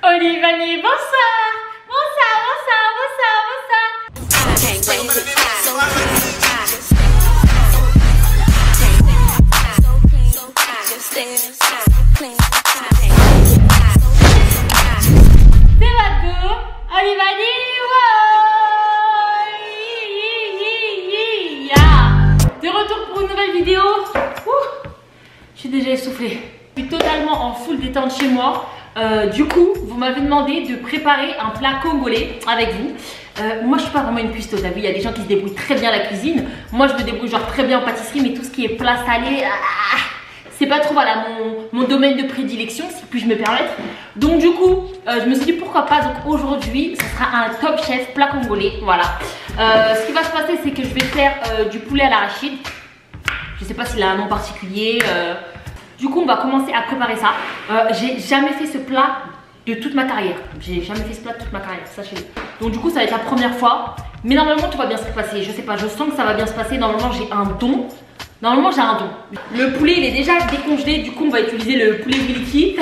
Olivani, bonsoir. Bonsoir, bonsoir, bonsoir, c'est Mago, Olivani, de retour pour une nouvelle vidéo. Je suis déjà essoufflée. Je suis totalement en full détente chez moi. Du coup, vous m'avez demandé de préparer un plat congolais avec vous. Moi, je suis pas vraiment une cuistote. T'as vu, il y a des gens qui se débrouillent très bien à la cuisine. Moi, je me débrouille genre très bien en pâtisserie, mais tout ce qui est plat salé, c'est pas trop voilà mon domaine de prédilection, si puis-je me permettre. Donc du coup, je me suis dit pourquoi pas. Donc aujourd'hui, ce sera un top chef plat congolais. Voilà. Ce qui va se passer, c'est que je vais faire du poulet à l'arachide. Je sais pas s'il a un nom particulier. Du coup, on va commencer à préparer ça. J'ai jamais fait ce plat de toute ma carrière. J'ai jamais fait ce plat de toute ma carrière, sachez-le. Donc du coup, ça va être la première fois. Mais normalement, tout va bien se passer. Je sais pas, je sens que ça va bien se passer. Normalement, j'ai un don. Normalement, j'ai un don. Le poulet, il est déjà décongelé. Du coup, on va utiliser le poulet Wiliki.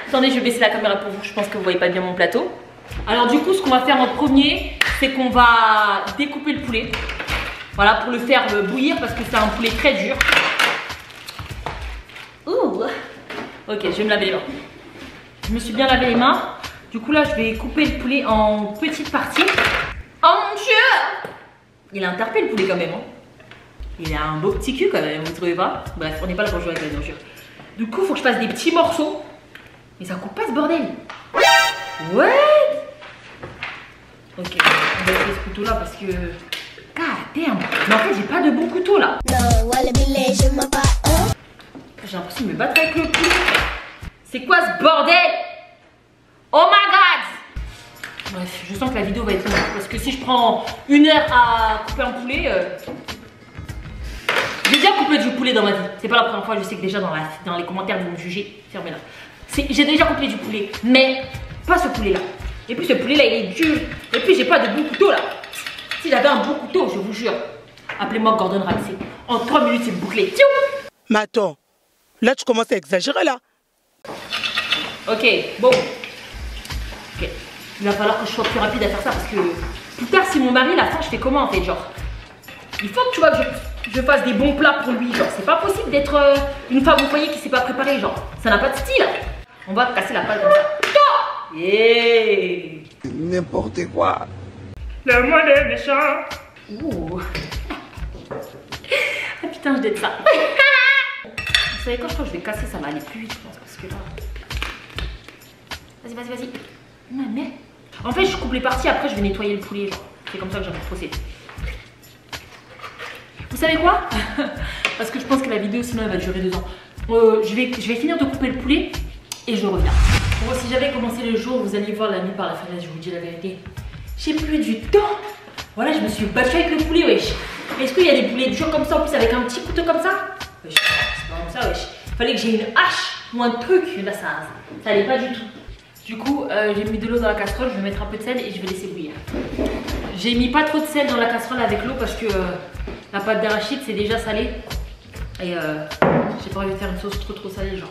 Attendez, je vais baisser la caméra pour vous. Je pense que vous voyez pas bien mon plateau. Alors du coup, ce qu'on va faire en premier, c'est qu'on va découper le poulet. Voilà, pour le faire bouillir parce que c'est un poulet très dur. Ouh. Ok, je vais me laver les mains. Je me suis bien lavé les mains. Du coup là, je vais couper le poulet en petites parties. Oh mon Dieu! Il a interpellé le poulet quand même. Hein. Il a un beau petit cul quand même, vous ne trouvez pas? Bref, on n'est pas là pour jouer avec la nourriture. Du coup, il faut que je fasse des petits morceaux. Mais ça coupe pas ce bordel. What? Ok, on va essayer ce couteau là parce que... God damn. Mais en fait, j'ai pas de bon couteau là. J'ai l'impression de me battre avec le poulet. C'est quoi ce bordel? Oh my god! Bref, je sens que la vidéo va être longue parce que si je prends 1 heure à couper un poulet, j'ai déjà coupé du poulet dans ma vie. C'est pas la première fois, je sais que déjà dans les commentaires vous me jugez. Fermez-la. J'ai déjà coupé du poulet, mais pas ce poulet là. Et puis ce poulet là il est dur. Et puis j'ai pas de bon couteau là. Si j'avais un bon couteau, je vous jure, appelez-moi Gordon Ramsay. En 3 minutes c'est bouclé. Tchou! Mais attends, là tu commences à exagérer là. Ok, bon. Ok. Il va falloir que je sois plus rapide à faire ça parce que plus tard si mon mari la faim, je fais comment en fait genre. Il faut que tu vois que je fasse des bons plats pour lui, genre c'est pas possible d'être une femme au foyer qui sait pas préparer, genre ça n'a pas de style. On va casser la pâte comme ça. Yeah. N'importe quoi. Le monde est méchant. Ouh. Ah putain, je déteste ça. Vous savez quoi, je crois que je vais casser, ça va aller plus vite, je pense, parce que là... Vas-y, vas-y, vas-y. Non, mais... En fait, je coupe les parties, après je vais nettoyer le poulet, genre. C'est comme ça que j'ai procédé. Vous savez quoi? Parce que je pense que la vidéo, sinon, elle va durer 2 ans. Je vais finir de couper le poulet et je reviens. Bon, si j'avais commencé le jour, vous alliez voir la nuit par la fenêtre, je vous dis la vérité. J'ai plus du temps. Voilà, je me suis battue avec le poulet, wesh. Est-ce qu'il y a des poulets durs comme ça en plus avec un petit couteau comme ça? Wesh, c'est pas comme ça, wesh. Fallait que j'ai une hache ou un truc. Là, ça allait pas du tout. Du coup, j'ai mis de l'eau dans la casserole. Je vais mettre un peu de sel et je vais laisser bouillir. J'ai mis pas trop de sel dans la casserole avec l'eau parce que la pâte d'arachide c'est déjà salé. Et j'ai pas envie de faire une sauce trop salée, genre.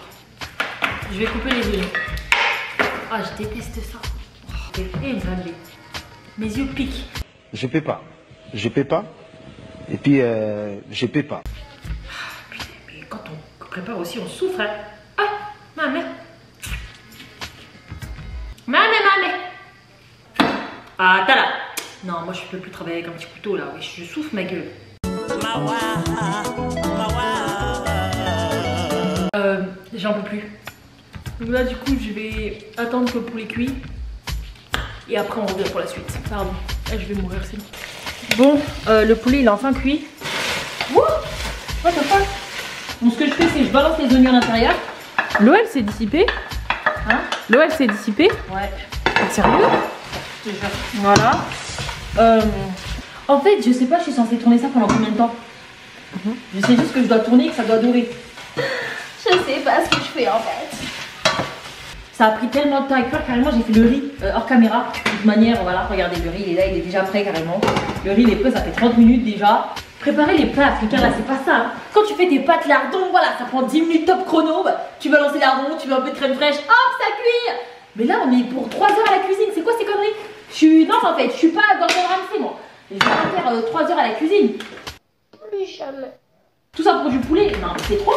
Je vais couper les oignons. Ah, je déteste ça. C'est énorme. Mes yeux piquent. Je paie pas. Je paie pas. Et puis, je paie pas. Putain, mais quand on prépare aussi, on souffre. Hein. Ah, maman. Maman. Ah, t'as là. Non, moi je peux plus travailler avec un petit couteau là. Oui, je souffre ma gueule. J'en peux plus. Donc là, du coup, je vais attendre que le poulet cuit. Et après, on revient pour la suite. Pardon. Là, je vais mourir sinon. Bon, le poulet, il est enfin cuit. Wouh! What the fuck? Donc, ce que je fais, c'est que je balance les oignons à l'intérieur. L'eau, elle s'est dissipée. Hein? L'eau, elle s'est dissipée. Ouais. Sérieux? Voilà. En fait, je sais pas, je suis censée tourner ça pendant combien de temps? Je sais juste que je dois tourner et que ça doit dorer. Je sais pas ce que je fais en fait. Ça a pris tellement de temps à cuire, carrément j'ai fait le riz hors caméra. De toute manière, voilà, regardez, le riz il est là, il est déjà prêt carrément. Le riz il est prêt, ça fait 30 minutes déjà. Préparer les plats africains là, c'est pas ça. Hein. Quand tu fais tes pâtes lardons, voilà, ça prend 10 minutes top chrono. Bah, tu vas lancer lardons, tu mets un peu de crème fraîche, hop, ça cuit. Mais là, on est pour 3 heures à la cuisine. C'est quoi ces conneries? Non, en fait, je suis pas Gordon Ramsay, moi. Je vais pas faire 3 heures à la cuisine. Plus jamais. Tout ça pour du poulet? Non, c'est trop.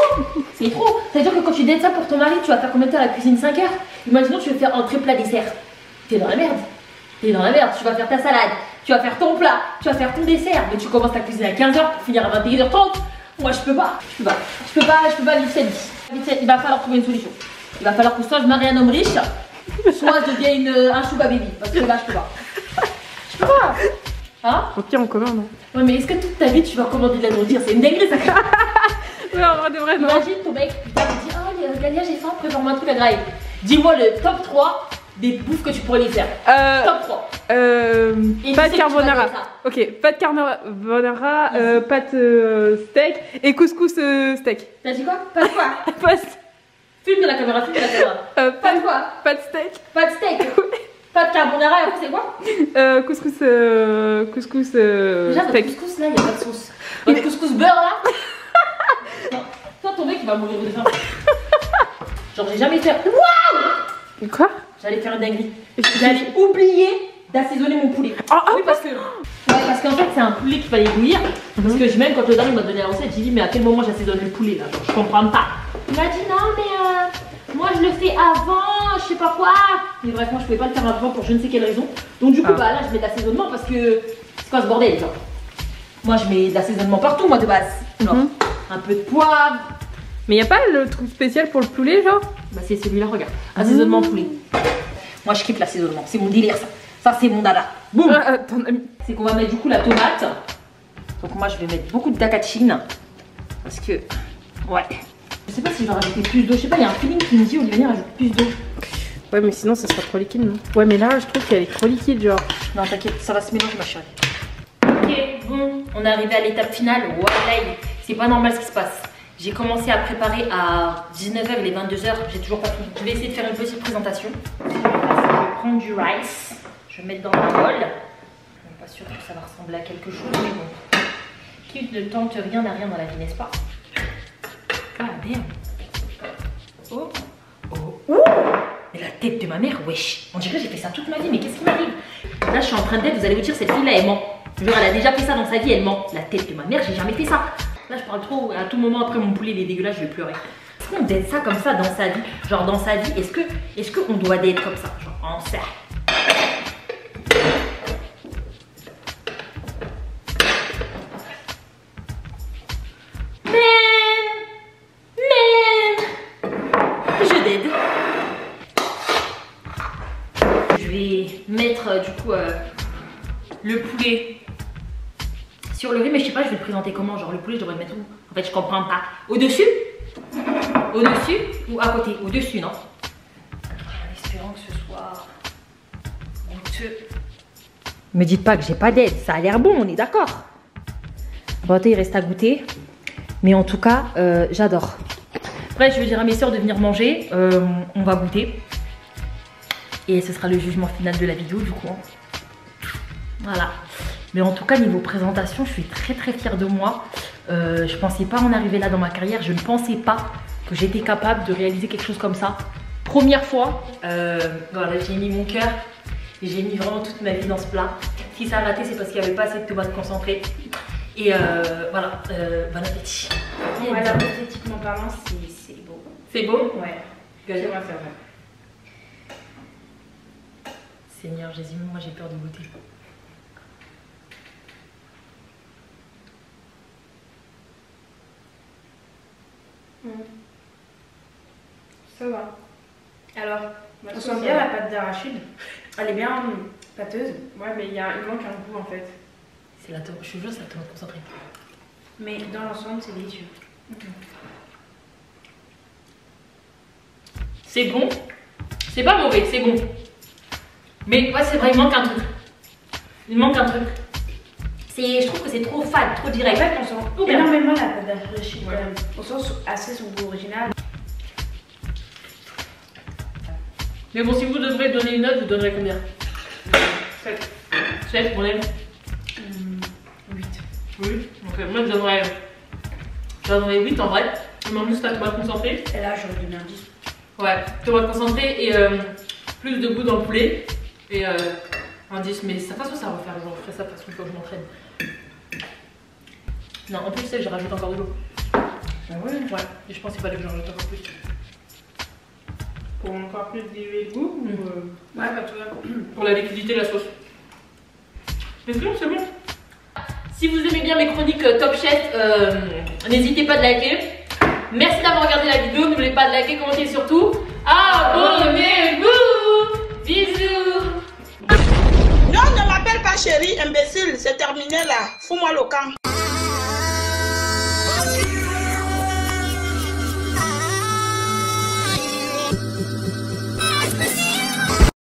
C'est trop. Ça veut dire que quand tu dettes ça pour ton mari, tu vas faire combien de temps à la cuisine? 5 heures. Imaginons, tu veux faire entrée, plat, dessert. T'es dans la merde. T'es dans la merde. Tu vas faire ta salade. Tu vas faire ton plat. Tu vas faire ton dessert. Mais tu commences ta cuisine à 15 heures pour finir à 21h30. Moi, je peux pas. Je peux pas vivre cette vie. Il va falloir trouver une solution. Il va falloir que soit je marie un homme riche, soit je devienne un sugar baby. Parce que là, je peux pas. Je peux pas. Hein? Au pire, on commande. Ouais, mais est-ce que toute ta vie tu vas commander de la nourriture? C'est une dinguerie ça. Ouais, en vrai de vrai, non. Imagine ton mec, putain, il dit oh Galia, j'ai faim, prépare-moi un truc à graille. Dis-moi le top 3 des bouffes que tu pourrais lui faire. Top 3. Pâte carbonara. Ok, pâte carbonara, pâte steak et couscous steak. T'as dit quoi? Pas de quoi? Pâte. Filme de la caméra, filme de la caméra. Pas de quoi? Pâte steak. Pas de steak. Pas de carbonara, et après c'est quoi? Couscous Déjà, votre steak. couscous là, il n'y a pas de sauce. Votre couscous beurre là. Non. Toi, ton mec il va mourir de faim. Genre, j'ai jamais fait. Waouh! Quoi? J'allais faire une dinguerie. J'allais oublier d'assaisonner mon poulet. Oui, parce que. Ouais, parce qu'en fait, c'est un poulet qu'il fallait bouillir. Parce que même quand le daron m'a donné la recette, j'ai dit, mais à quel moment j'assaisonne le poulet là? Genre, je comprends pas. Il m'a dit, non, mais moi je le fais avant, je sais pas quoi. Mais bref, moi je pouvais pas le faire avant pour je ne sais quelle raison. Donc, du coup, bah là, je mets de l'assaisonnement parce que. C'est quoi ce bordel, genre? Moi, je mets de l'assaisonnement partout, moi de base. Genre, un peu de poivre. Mais y a pas le truc spécial pour le poulet, genre? Bah, c'est celui-là, regarde. Assaisonnement poulet. Moi, je kiffe l'assaisonnement. C'est mon délire, ça. Ça, c'est mon dada. Boum! C'est qu'on va mettre du coup la tomate. Donc, moi, je vais mettre beaucoup de dacatine. Parce que. Ouais. Je sais pas si je vais rajouter plus d'eau. Je sais pas, il y a un feeling qui me dit, Olivia, rajoute plus d'eau. Ouais, mais sinon, ça sera trop liquide, non? Ouais, mais là, je trouve qu'elle est trop liquide, genre. Non, t'inquiète, ça va se mélanger, ma chérie. Ok, bon, on est arrivé à l'étape finale. Voilà, c'est pas normal ce qui se passe. J'ai commencé à préparer à 19h, il est 22h, j'ai toujours pas fini. Je vais essayer de faire une petite présentation. Je vais prendre du rice, je vais mettre dans un bol. Je suis pas sûre que ça va ressembler à quelque chose, mais bon. Qui ne tente rien n'a rien dans la vie, n'est-ce pas? Ah, merde. Oh, oh, oh. Mais la tête de ma mère, wesh. On dirait que j'ai fait ça toute ma vie, mais qu'est-ce qui m'arrive? Là, je suis en train d'être, vous allez vous dire, cette fille-là, elle ment. Genre, elle a déjà fait ça dans sa vie, elle ment. La tête de ma mère, j'ai jamais fait ça. Là, je parle trop, à tout moment après mon poulet, il est dégueulasse, je vais pleurer. Est-ce qu'on date ça comme ça dans sa vie? Genre, dans sa vie, est-ce qu'on doit date comme ça? Genre, en ça. Je date. Je vais mettre, du coup, le poulet sur le riz, mais je sais pas, je vais le présenter comment? Genre le poulet, je devrais le mettre où? En fait, je comprends pas. Au-dessus? Au-dessus ou à côté? Au-dessus, non? En espérant que ce soit goûteux. Me dites pas que j'ai pas d'aide, ça a l'air bon, on est d'accord. Bon, il reste à goûter. Mais en tout cas, j'adore. Bref, je vais dire à mes soeurs de venir manger. On va goûter. Et ce sera le jugement final de la vidéo, du coup. Voilà. Mais en tout cas, niveau présentation, je suis très très fière de moi. Je pensais pas en arriver là dans ma carrière. Je ne pensais pas que j'étais capable de réaliser quelque chose comme ça. Première fois. Voilà, j'ai mis mon cœur. J'ai mis vraiment toute ma vie dans ce plat. Si ça a raté, c'est parce qu'il n'y avait pas assez de tomates concentrées. Et voilà, bon appétit. Voilà, esthétiquement parlant, c'est beau. C'est beau? Ouais. Galia. C'est vrai, c'est vrai. Seigneur Jésus, moi j'ai peur de goûter. Ça va. Alors, on sent bien la pâte d'arachide. Elle est bien pâteuse. Ouais, mais il manque un goût en fait. C'est la tomate, je suis juste c'est la tomate concentrée. Mais dans l'ensemble, c'est délicieux. C'est bon. C'est pas mauvais, c'est bon. Mais ouais, c'est vrai, il manque un truc. Il manque un truc. Je trouve que c'est trop fade, trop direct. En fait, on sent énormément la pâte d'arachide quand même. On sent assez son goût original. Mais bon, si vous devrez donner une note, vous donnerez combien? 7. 7, on aime 8. Oui. Donc moi je donnerais 8 en vrai. Il manque juste la tomate concentrée. Et là, j'aurais donné un 10. Ouais, tomate concentrée et plus de goût dans le poulet. Et un 10, mais de toute façon ça va faire, genre, je ferai ça de toute façon, il faut que je m'entraîne. Non, en plus, tu sais, je rajoute encore de l'eau. Ah ouais? Ouais, et je pense qu'il fallait que j'en rajoute encore plus. Pour encore plus d'élever le goût ou Ouais, bah tu vois, pour la liquidité de la sauce. Mais sinon, c'est bon. Si vous aimez bien mes chroniques Top Chef, n'hésitez pas à liker. Merci d'avoir regardé la vidéo. N'oubliez pas de liker, commenter et surtout, abonnez-vous. Bisous. Non, ne m'appelle pas chérie, imbécile. C'est terminé là. Fous-moi le camp.